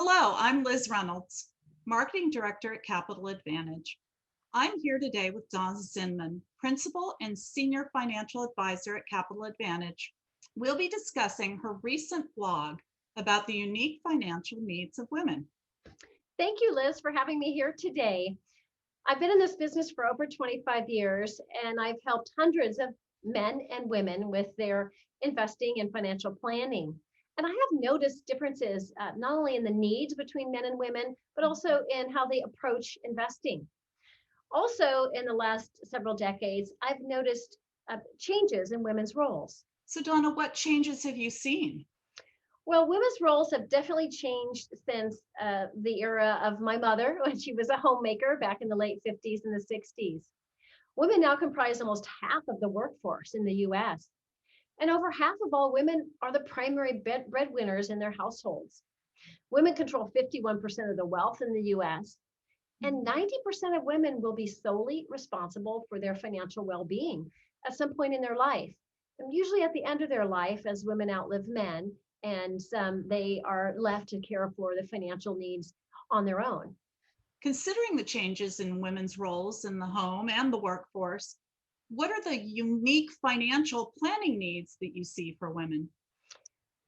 Hello, I'm Liz Reynolds, Marketing Director at Capital Advantage. I'm here today with Donna Zinman, Principal and Senior Financial Advisor at Capital Advantage. We'll be discussing her recent blog about the unique financial needs of women. Thank you, Liz, for having me here today. I've been in this business for over 25 years, and I've helped hundreds of men and women with their investing and financial planning. And I have noticed differences not only in the needs between men and women, but also in how they approach investing. Also, in the last several decades, I've noticed changes in women's roles. So, Donna, what changes have you seen? Well, women's roles have definitely changed since the era of my mother when she was a homemaker back in the late 50s and the 60s. Women now comprise almost half of the workforce in the US. And over half of all women are the primary breadwinners in their households. Women control 51% of the wealth in the US, and 90% of women will be solely responsible for their financial well-being at some point in their life. And usually at the end of their life, as women outlive men, and they are left to care for the financial needs on their own. Considering the changes in women's roles in the home and the workforce, what are the unique financial planning needs that you see for women?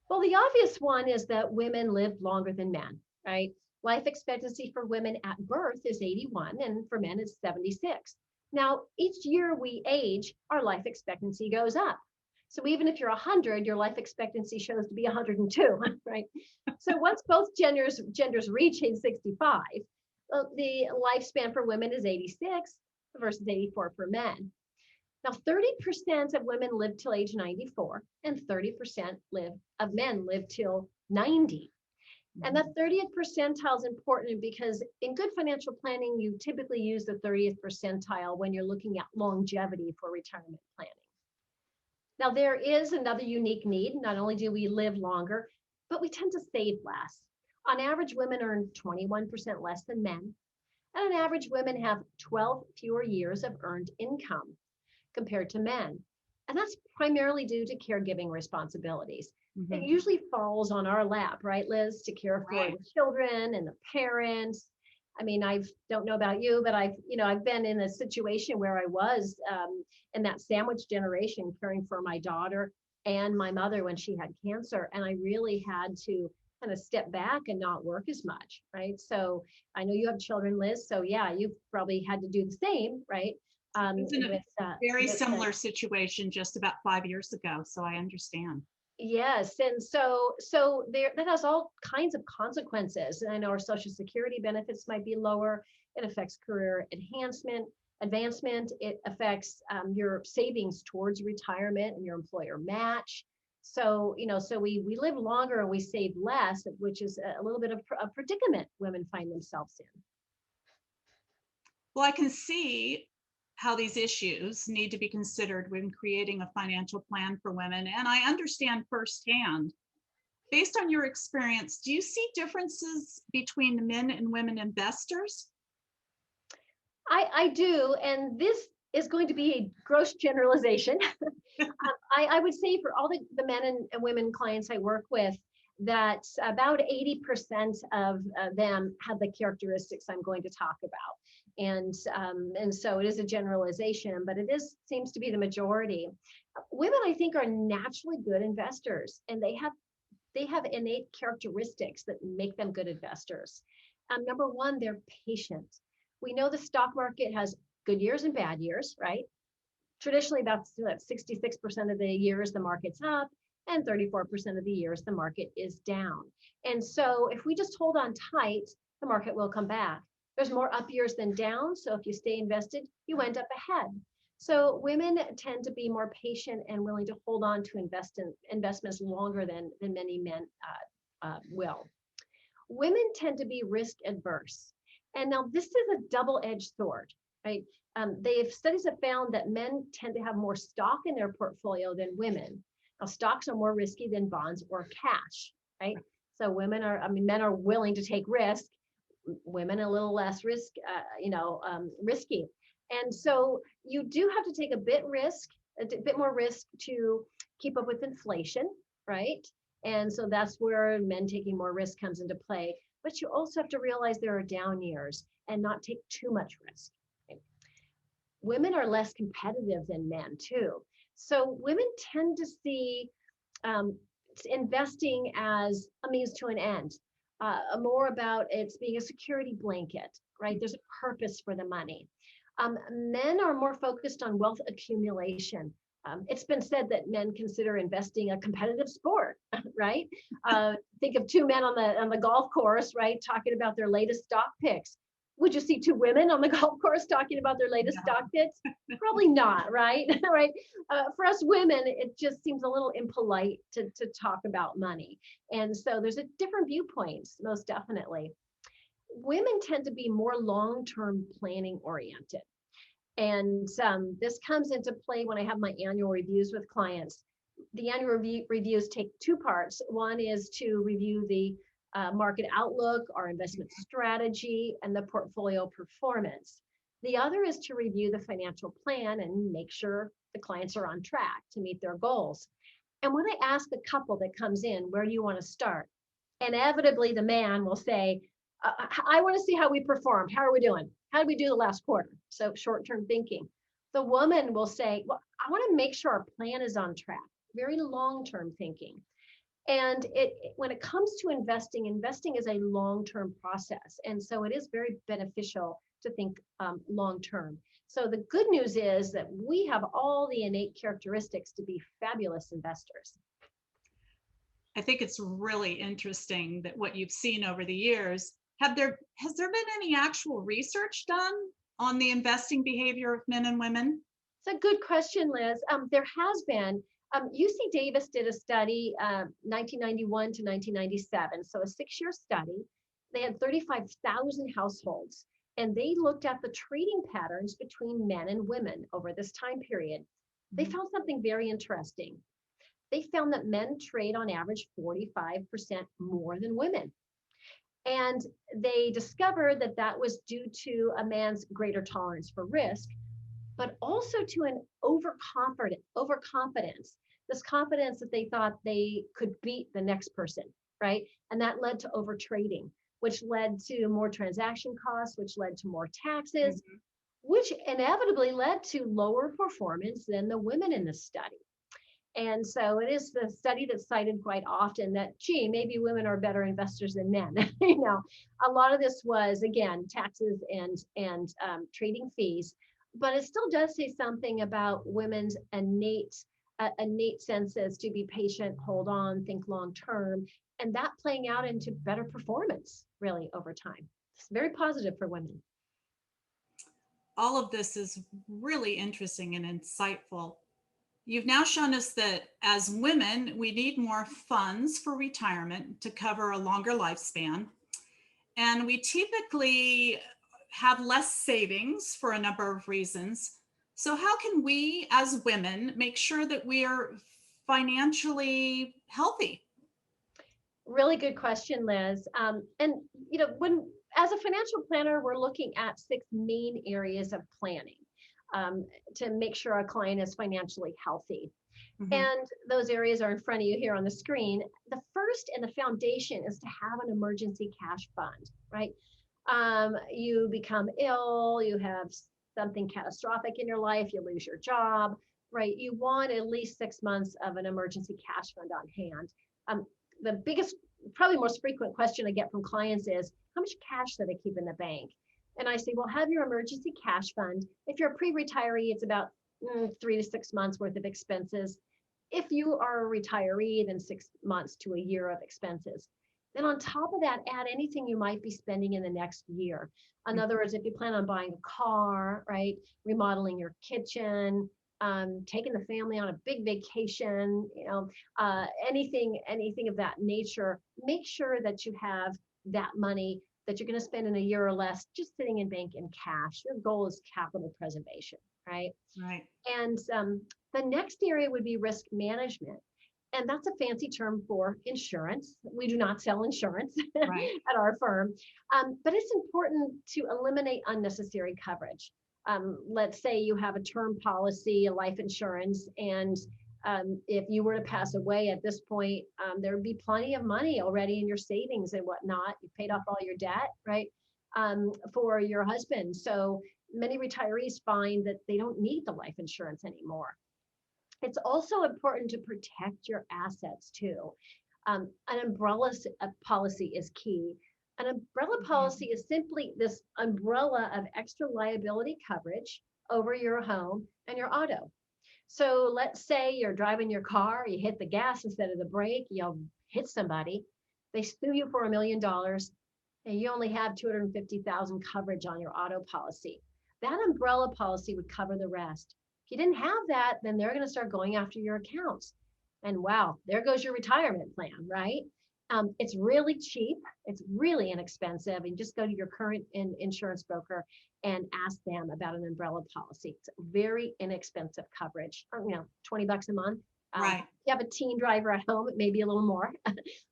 Well, the obvious one is that women live longer than men, right? Life expectancy for women at birth is 81, and for men it's 76. Now, each year we age, our life expectancy goes up. So even if you're 100, your life expectancy shows to be 102, right? So once both genders reach age 65, the lifespan for women is 86 versus 84 for men. Now, 30% of women live till age 94, and 30% of men live till 90. And that 30th percentile is important because in good financial planning, you typically use the 30th percentile when you're looking at longevity for retirement planning. Now, there is another unique need. Not only do we live longer, but we tend to save less. On average, women earn 21% less than men. And on average, women have 12 fewer years of earned income compared to men. And that's primarily due to caregiving responsibilities. It usually falls on our lap, right, Liz, to care for the children and the parents. I mean, I don't know about you, but I've been in a situation where I was in that sandwich generation caring for my daughter and my mother when she had cancer. And I really had to kind of step back and not work as much, right? So I know you have children, Liz. So yeah, you've probably had to do the same, right? It's in a very similar situation just about 5 years ago. So I understand. Yes, and so there that has all kinds of consequences. And I know our Social Security benefits might be lower. It affects career advancement. It affects your savings towards retirement and your employer match. So we live longer and we save less, which is a little bit of a predicament women find themselves in. Well, I can see how these issues need to be considered when creating a financial plan for women, and I understand firsthand. Based on your experience, do you see differences between men and women investors? I do, and this is going to be a gross generalization. I would say for all the men and women clients I work with, that about 80% of them have the characteristics I'm going to talk about. And so it is a generalization, but seems to be the majority. Women, I think, are naturally good investors, and they have innate characteristics that make them good investors. Number one, they're patient. We know the stock market has good years and bad years, right? Traditionally, about 66% of the years the market's up, and 34% of the years the market is down. And so if we just hold on tight, the market will come back. There's more up years than down. So if you stay invested, you end up ahead. So women tend to be more patient and willing to hold on to investments longer than many men will. Women tend to be risk adverse. And now this is a double-edged sword, right? Studies have found that men tend to have more stock in their portfolio than women. Now, stocks are more risky than bonds or cash, right? So men are willing to take risk. Women a little less risky. And so you do have to take a bit more risk to keep up with inflation, right? And so that's where men taking more risk comes into play. but you also have to realize there are down years and not take too much risk. Right? Women are less competitive than men too. So women tend to see um, investing as a means to an end, more about it's being a security blanket, right? There's a purpose for the money. Men are more focused on wealth accumulation. It's been said that men consider investing a competitive sport, right? Think of two men on the golf course, right, talking about their latest stock picks. Would you see two women on the golf course talking about their latest stock picks? Probably not, right? Right. For us women, it just seems a little impolite to talk about money. And so there's a different viewpoints, most definitely. Women tend to be more long-term planning oriented. And this comes into play when I have my annual reviews with clients. The annual reviews take two parts. One is to review the market outlook, our investment strategy, and the portfolio performance. The other is to review the financial plan and make sure the clients are on track to meet their goals. And when I ask a couple that comes in, where do you want to start? Inevitably, the man will say, I want to see how we performed. How are we doing? How did we do the last quarter? So short-term thinking. The woman will say, well, I want to make sure our plan is on track. Very long-term thinking. And when it comes to investing, investing is a long-term process. And so it is very beneficial to think long-term. So the good news is that we have all the innate characteristics to be fabulous investors. I think it's really interesting that what you've seen over the years, has there been any actual research done on the investing behavior of men and women? It's a good question, Liz. There has been. UC Davis did a study, 1991 to 1997, so a 6-year study. They had 35,000 households, and they looked at the trading patterns between men and women over this time period. They found something very interesting. They found that men trade on average 45% more than women. And they discovered that that was due to a man's greater tolerance for risk, but also to an overconfidence, this confidence that they thought they could beat the next person, right? And that led to over trading, which led to more transaction costs, which led to more taxes, which inevitably led to lower performance than the women in the study. And so it is the study that's cited quite often that, gee, maybe women are better investors than men. A lot of this was, again, taxes and trading fees, but it still does say something about women's innate senses to be patient, hold on, think long term, and that playing out into better performance really over time. It's very positive for women. All of this is really interesting and insightful. You've now shown us that as women, we need more funds for retirement to cover a longer lifespan. And we typically have less savings for a number of reasons. So how can we as women make sure that we are financially healthy? Really good question, Liz. And when as a financial planner, we're looking at 6 main areas of planning to make sure our client is financially healthy. And those areas are in front of you here on the screen. The first and the foundation is to have an emergency cash fund, right? You become ill, you have something catastrophic in your life, you lose your job, right? You want at least 6 months of an emergency cash fund on hand. The biggest, probably most frequent question I get from clients is, how much cash do they keep in the bank? And I say, well, have your emergency cash fund. If you're a pre-retiree, it's about 3 to 6 months worth of expenses. If you are a retiree, then 6 months to a year of expenses. Then on top of that, add anything you might be spending in the next year. In other words, if you plan on buying a car, right, remodeling your kitchen, taking the family on a big vacation, anything of that nature, make sure that you have that money that you're going to spend in a year or less just sitting in bank in cash. Your goal is capital preservation, right? Right. And the next area would be risk management. And that's a fancy term for insurance. We do not sell insurance Right. at our firm, but it's important to eliminate unnecessary coverage. Let's say you have a term policy, a life insurance, and If you were to pass away at this point, there would be plenty of money already in your savings and whatnot. You paid off all your debt, right? For your husband. So many retirees find that they don't need the life insurance anymore. It's also important to protect your assets too. An umbrella policy is key. An umbrella policy is simply this umbrella of extra liability coverage over your home and your auto. So let's say you're driving your car, you hit the gas instead of the brake, you'll hit somebody, they sue you for $1 million, and you only have 250,000 coverage on your auto policy. That umbrella policy would cover the rest. If you didn't have that, then they're going to start going after your accounts. And wow, there goes your retirement plan, right? It's really cheap. It's really inexpensive. And just go to your current insurance broker and ask them about an umbrella policy. It's very inexpensive coverage, 20 bucks a month. Right. If you have a teen driver at home, it may be a little more,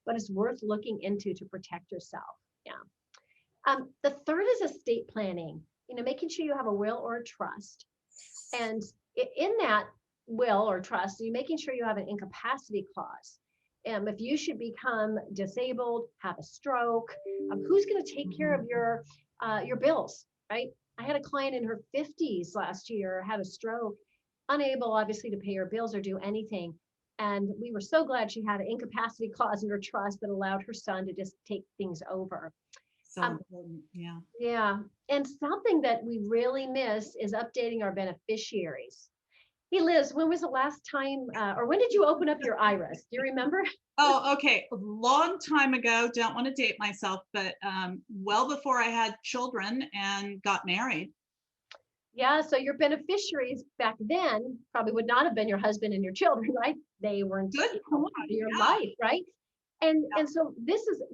but it's worth looking into to protect yourself. Yeah. The third is estate planning, making sure you have a will or a trust. And in that will or trust, you're making sure you have an incapacity clause. If you should become disabled, have a stroke, who's going to take care of your bills, right? I had a client in her 50s last year, had a stroke, unable obviously to pay her bills or do anything. And we were so glad she had an incapacity clause in her trust that allowed her son to just take things over. So important. Yeah. Yeah. And something that we really miss is updating our beneficiaries. Hey, Liz, when was the last time, or when did you open up your IRAs? Do you remember? Oh, okay. A long time ago, don't want to date myself, but well before I had children and got married. Yeah, so your beneficiaries back then probably would not have been your husband and your children, right? They weren't Good point. part of your life, right? And Yeah. and so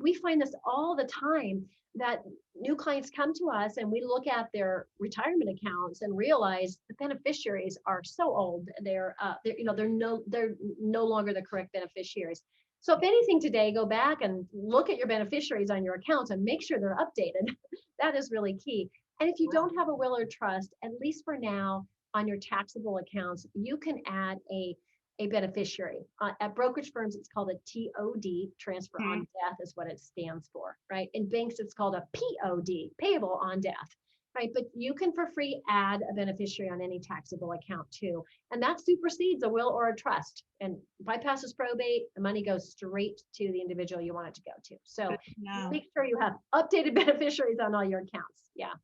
we find this all the time, that new clients come to us and we look at their retirement accounts and realize the beneficiaries are so old. They're no longer the correct beneficiaries. So if anything today, go back and look at your beneficiaries on your accounts and make sure they're updated. That is really key. And if you don't have a will or trust, at least for now, on your taxable accounts, you can add a beneficiary. At brokerage firms, it's called a TOD, transfer on death is what it stands for, right? In banks, it's called a POD, payable on death, right? But you can for free add a beneficiary on any taxable account too. And that supersedes a will or a trust and bypasses probate. The money goes straight to the individual you want it to go to. So make sure you have updated beneficiaries on all your accounts. Yeah.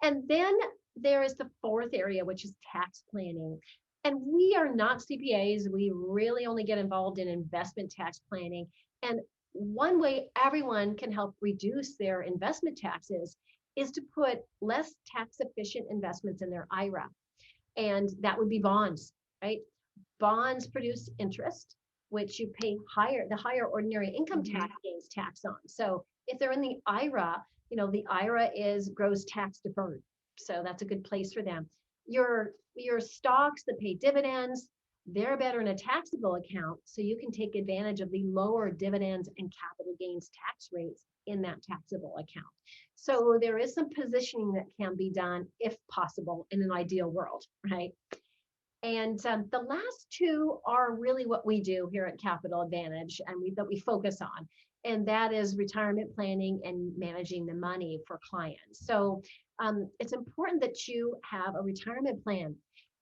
And then there is the fourth area, which is tax planning. And we are not CPAs. We really only get involved in investment tax planning. And one way everyone can help reduce their investment taxes is to put less tax efficient investments in their IRA. And that would be bonds, right? Bonds produce interest, which you pay the higher ordinary income tax gains tax on. So if they're in the IRA, the IRA is gross tax deferred. So that's a good place for them. Your stocks that pay dividends, they're better in a taxable account, so you can take advantage of the lower dividends and capital gains tax rates in that taxable account. So there is some positioning that can be done if possible in an ideal world, right? And the last two are really what we do here at Capital Advantage and that we focus on. And that is retirement planning and managing the money for clients. So it's important that you have a retirement plan.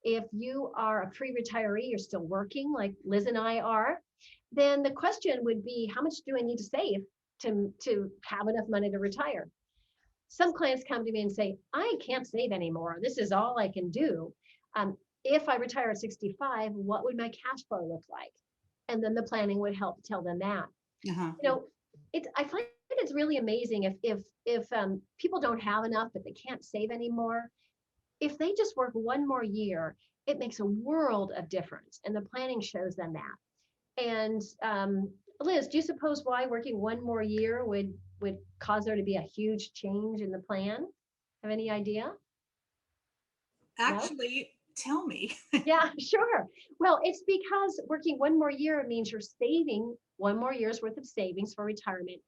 If you are a pre-retiree, you're still working like Liz and I are, then the question would be, how much do I need to save to have enough money to retire? Some clients come to me and say, I can't save anymore. This is all I can do. If I retire at 65, what would my cash flow look like? And then the planning would help tell them that. I find it's really amazing if people don't have enough, but they can't save anymore. If they just work one more year, it makes a world of difference. And the planning shows them that. And Liz, do you suppose why working one more year would cause there to be a huge change in the plan? Have any idea? Actually, tell me. Yeah, sure. Well, it's because working one more year means you're saving one more year's worth of savings for retirement.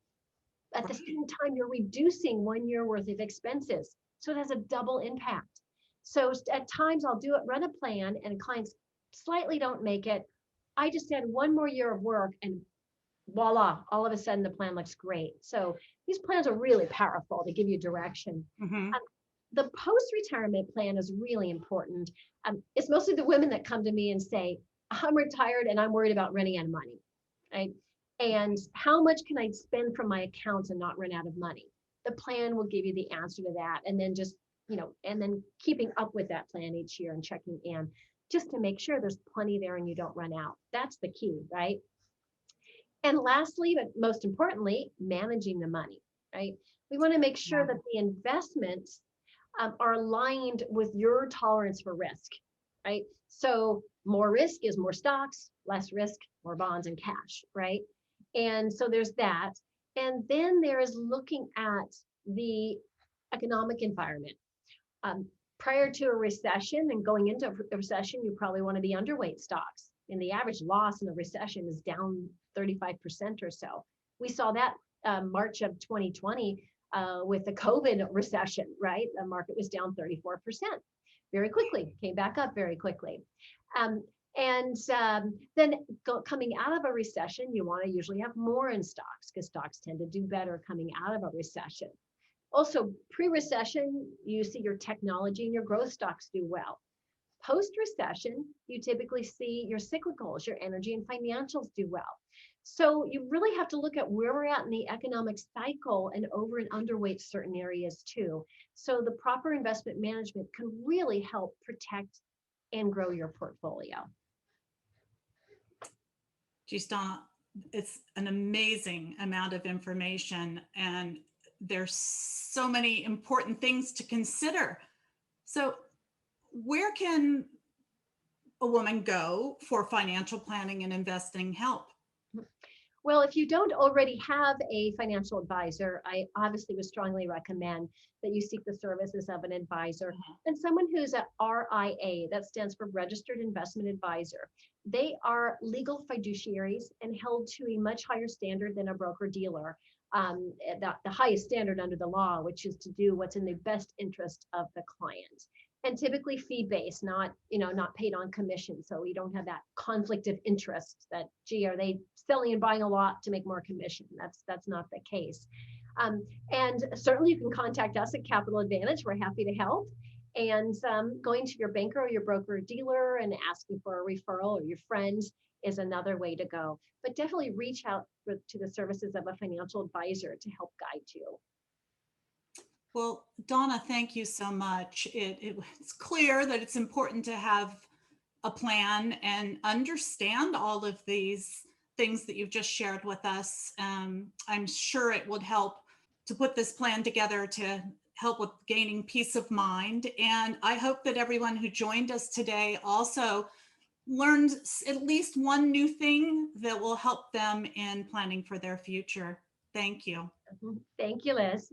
At the same time, you're reducing 1 year worth of expenses. So it has a double impact. So at times I'll run a plan and clients slightly don't make it. I just add one more year of work and voila, all of a sudden the plan looks great. So these plans are really powerful to give you direction. Mhm. Um, the post-retirement plan is really important. It's mostly the women that come to me and say, I'm retired and I'm worried about running out of money, right? And how much can I spend from my accounts and not run out of money? The plan will give you the answer to that. And then just, and then keeping up with that plan each year and checking in just to make sure there's plenty there and you don't run out. That's the key, right? And lastly, but most importantly, managing the money, right? We want to make sure Yeah. that the investments are aligned with your tolerance for risk, right? So more risk is more stocks, less risk, more bonds and cash, right? And so there's that. And then there is looking at the economic environment. Um, Prior to a recession and going into a recession, you probably want to be underweight stocks. And the average loss in a recession is down 35% or so. We saw that March of 2020 with the COVID recession, right? The market was down 34% very quickly, came back up very quickly. Then coming out of a recession, you want to usually have more in stocks because stocks tend to do better coming out of a recession. Also, pre-recession, you see your technology and your growth stocks do well. Post-recession, you typically see your cyclicals, your energy and financials do well. So you really have to look at where we're at in the economic cycle and over and underweight certain areas too. So the proper investment management can really help protect and grow your portfolio. Geez, Donna, it's an amazing amount of information, and there's so many important things to consider. So, where can a woman go for financial planning and investing help? Well, if you don't already have a financial advisor, I obviously would strongly recommend that you seek the services of an advisor and someone who's a RIA, that stands for Registered Investment Advisor. They are legal fiduciaries and held to a much higher standard than a broker dealer, the highest standard under the law, which is to do what's in the best interest of the client. And typically fee-based, not paid on commission. So we don't have that conflict of interest that, gee, are they selling and buying a lot to make more commission? That's not the case. And certainly you can contact us at Capital Advantage. We're happy to help. And going to your banker or your broker or dealer and asking for a referral or your friends is another way to go. But definitely reach out to the services of a financial advisor to help guide you. Well, Donna, thank you so much. It's clear that it's important to have a plan and understand all of these things that you've just shared with us. I'm sure it would help to put this plan together to help with gaining peace of mind. And I hope that everyone who joined us today also learned at least one new thing that will help them in planning for their future. Thank you. Thank you, Liz.